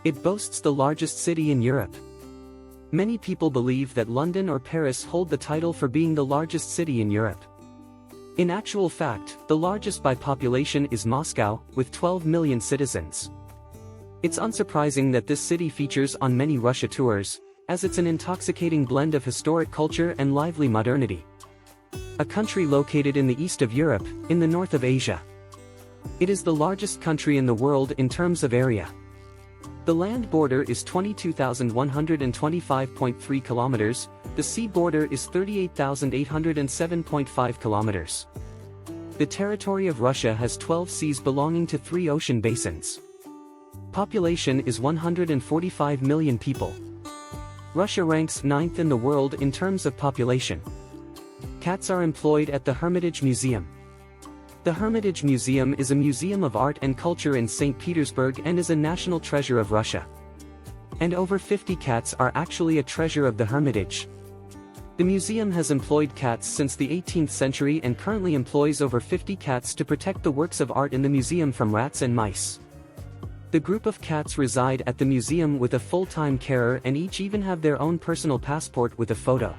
It boasts the largest city in Europe. Many people believe that London or Paris hold the title for being the largest city in Europe. In actual fact, the largest by population is Moscow, with 12 million citizens. It's unsurprising that this city features on many Russia tours, as it's an intoxicating blend of historic culture and lively modernity. A country located in the east of Europe, in the north of Asia. It is the largest country in the world in terms of area. The land border is 22,125.3 kilometers, the sea border is 38,807.5 kilometers. The territory of Russia has 12 seas belonging to 3 ocean basins. Population is 145 million people. Russia ranks 9th in the world in terms of population. Cats are employed at the Hermitage Museum. The Hermitage Museum is a museum of art and culture in St. Petersburg and is a national treasure of Russia. And over 50 cats are actually a treasure of the Hermitage. The museum has employed cats since the 18th century and currently employs over 50 cats to protect the works of art in the museum from rats and mice. The group of cats reside at the museum with a full-time carer and each even have their own personal passport with a photo.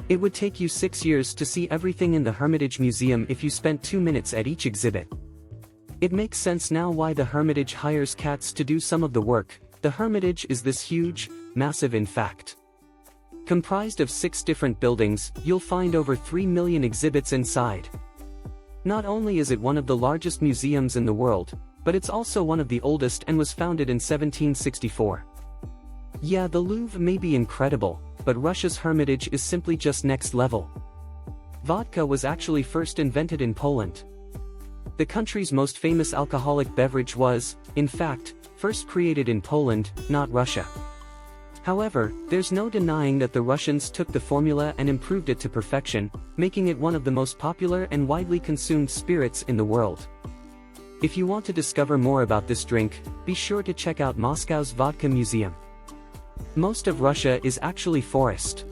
It would take you 6 years to see everything in the Hermitage Museum if you spent 2 minutes at each exhibit. It makes sense now why the Hermitage hires cats to do some of the work. The Hermitage is this huge, massive in fact. Comprised of 6 different buildings, you'll find over 3 million exhibits inside. Not only is it one of the largest museums in the world, but it's also one of the oldest and was founded in 1764. Yeah, the Louvre may be incredible, but Russia's Hermitage is simply just next level. Vodka was actually first invented in Poland. The country's most famous alcoholic beverage was, in fact, first created in Poland, not Russia. However, there's no denying that the Russians took the formula and improved it to perfection, making it one of the most popular and widely consumed spirits in the world. If you want to discover more about this drink, be sure to check out Moscow's Vodka Museum. Most of Russia is actually forest.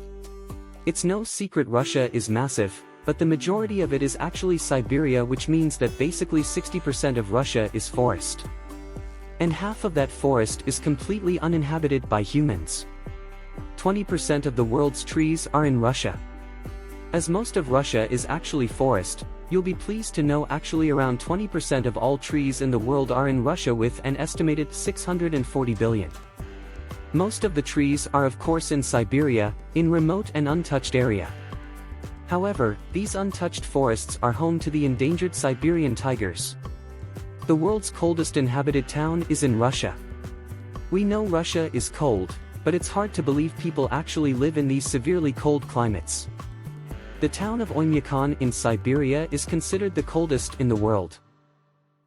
It's no secret Russia is massive, but the majority of it is actually Siberia, which means that basically 60% of Russia is forest. And half of that forest is completely uninhabited by humans. 20% of the world's trees are in Russia. As most of Russia is actually forest, you'll be pleased to know actually around 20% of all trees in the world are in Russia with an estimated 640 billion. Most of the trees are of course in Siberia, in remote and untouched area. However, these untouched forests are home to the endangered Siberian tigers. The world's coldest inhabited town is in Russia. We know Russia is cold, but it's hard to believe people actually live in these severely cold climates. The town of Oymyakon in Siberia is considered the coldest in the world.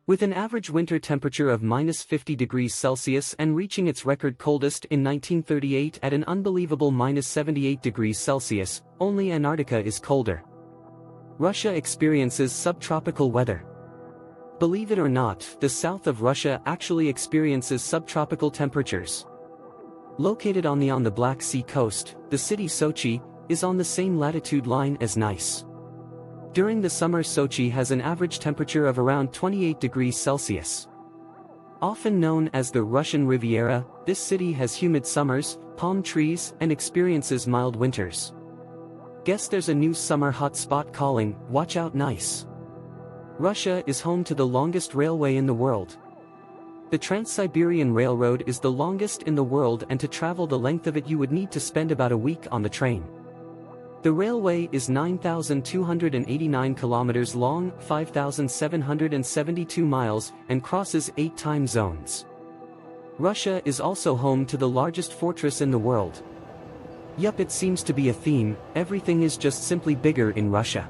With an average winter temperature of -50 degrees Celsius and reaching its record coldest in 1938 at an unbelievable -78 degrees Celsius, only Antarctica is colder. Russia experiences subtropical weather. Believe it or not, the south of Russia actually experiences subtropical temperatures. Located on the Black Sea coast, the city Sochi is on the same latitude line as Nice. During the summer, Sochi has an average temperature of around 28 degrees Celsius. Often known as the Russian Riviera, this city has humid summers, palm trees, and experiences mild winters. Guess there's a new summer hot spot calling, watch out Nice. Russia is home to the longest railway in the world. The Trans-Siberian Railroad is the longest in the world, and to travel the length of it you would need to spend about a week on the train. The railway is 9,289 kilometers long, 5,772 miles, and crosses 8 time zones. Russia is also home to the largest fortress in the world. Yup, it seems to be a theme, everything is just simply bigger in Russia.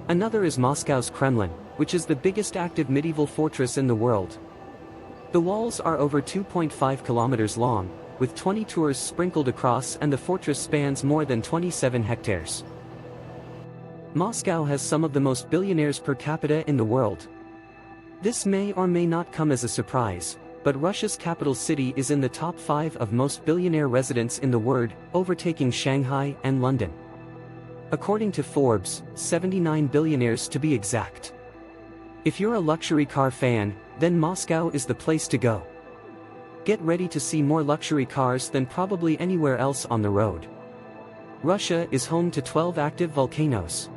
Another is Moscow's Kremlin, which is the biggest active medieval fortress in the world. The walls are over 2.5 kilometers long, with 20 tours sprinkled across, and the fortress spans more than 27 hectares. Moscow has some of the most billionaires per capita in the world. This may or may not come as a surprise, but Russia's capital city is in the top 5 of most billionaire residents in the world, overtaking Shanghai and London. According to Forbes, 79 billionaires to be exact. If you're a luxury car fan, then Moscow is the place to go. Get ready to see more luxury cars than probably anywhere else on the road. Russia is home to 12 active volcanoes.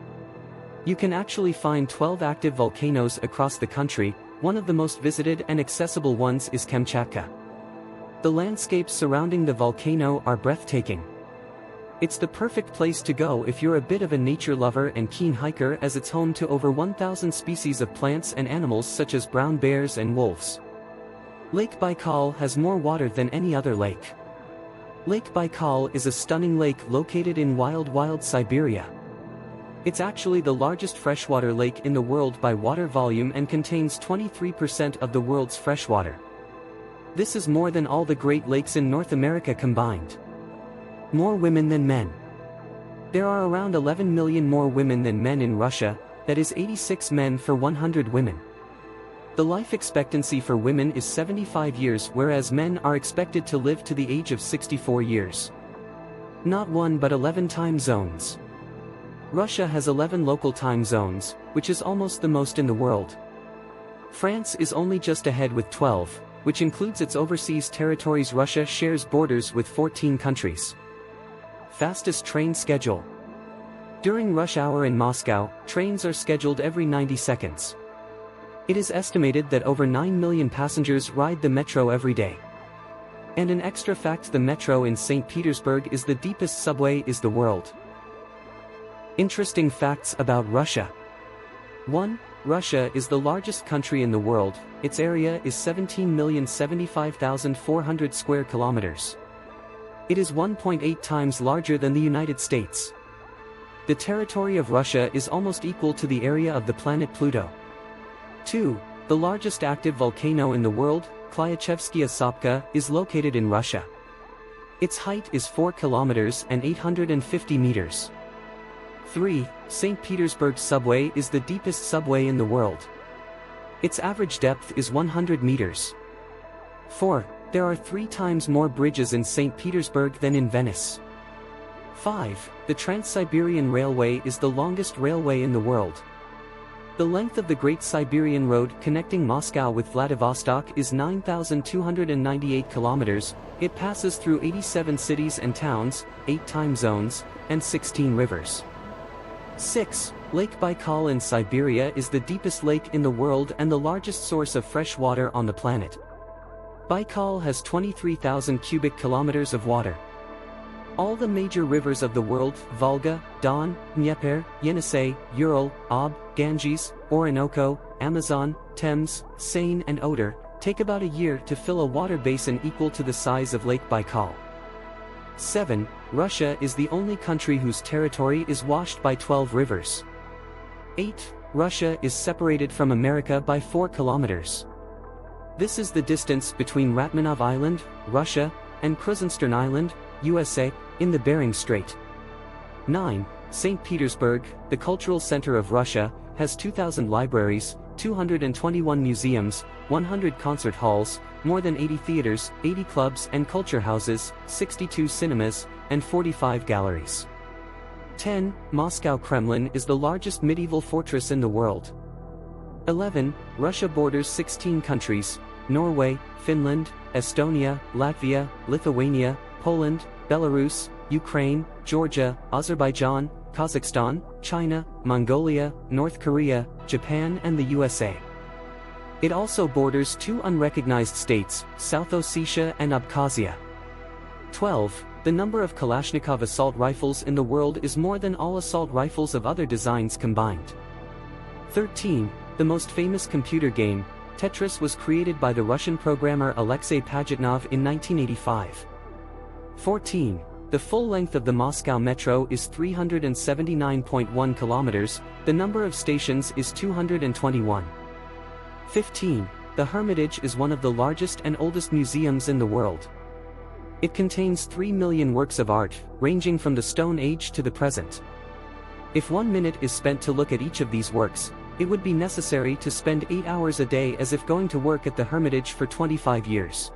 You can actually find 12 active volcanoes across the country. One of the most visited and accessible ones is Kamchatka. The landscapes surrounding the volcano are breathtaking. It's the perfect place to go if you're a bit of a nature lover and keen hiker, as it's home to over 1,000 species of plants and animals such as brown bears and wolves. Lake Baikal has more water than any other lake. Lake Baikal is a stunning lake located in wild Siberia. It's actually the largest freshwater lake in the world by water volume and contains 23% of the world's freshwater. This is more than all the Great Lakes in North America combined. More women than men. There are around 11 million more women than men in Russia, that is 86 men for 100 women. The life expectancy for women is 75 years, whereas men are expected to live to the age of 64 years. Not one but 11 time zones. Russia has 11 local time zones, which is almost the most in the world. France is only just ahead with 12, which includes its overseas territories. Russia shares borders with 14 countries. Fastest train schedule. During rush hour in Moscow, trains are scheduled every 90 seconds. It is estimated that over 9 million passengers ride the metro every day. And an extra fact: the metro in St. Petersburg is the deepest subway in the world. Interesting facts about Russia. 1. Russia is the largest country in the world. Its area is 17,075,400 square kilometers. It is 1.8 times larger than the United States. The territory of Russia is almost equal to the area of the planet Pluto. 2. The largest active volcano in the world, Klyachevskaya Sopka, is located in Russia. Its height is 4 kilometers and 850 meters. 3. St. Petersburg subway is the deepest subway in the world. Its average depth is 100 meters. 4. There are 3 times more bridges in St. Petersburg than in Venice. 5. The Trans-Siberian Railway is the longest railway in the world. The length of the Great Siberian Road connecting Moscow with Vladivostok is 9,298 kilometers. It passes through 87 cities and towns, 8 time zones, and 16 rivers. 6. Lake Baikal in Siberia is the deepest lake in the world and the largest source of fresh water on the planet. Baikal has 23,000 cubic kilometers of water. All the major rivers of the world, Volga, Don, Dnieper, Yenisei, Ural, Ob, Ganges, Orinoco, Amazon, Thames, Seine and Oder, take about a year to fill a water basin equal to the size of Lake Baikal. 7. Russia is the only country whose territory is washed by 12 rivers. 8. Russia is separated from America by 4 kilometers. This is the distance between Ratmanov Island, Russia, and Krusenstern Island, USA, in the Bering Strait. 9. St. Petersburg, the cultural center of Russia, has 2,000 libraries, 221 museums, 100 concert halls, more than 80 theaters, 80 clubs and culture houses, 62 cinemas, and 45 galleries. 10. Moscow Kremlin is the largest medieval fortress in the world. 11. Russia borders 16 countries: Norway, Finland, Estonia, Latvia, Lithuania, Poland, Belarus, Ukraine, Georgia, Azerbaijan, Kazakhstan, China, Mongolia, North Korea, Japan and the USA. It also borders 2 unrecognized states, South Ossetia and Abkhazia. 12. The number of Kalashnikov assault rifles in the world is more than all assault rifles of other designs combined. 13. The most famous computer game, Tetris, was created by the Russian programmer Alexei Pajitnov in 1985. 14. The full length of the Moscow Metro is 379.1 kilometers, the number of stations is 221. 15. The Hermitage is one of the largest and oldest museums in the world. It contains 3 million works of art, ranging from the Stone Age to the present. If 1 minute is spent to look at each of these works, it would be necessary to spend 8 hours a day, as if going to work at the Hermitage for 25 years.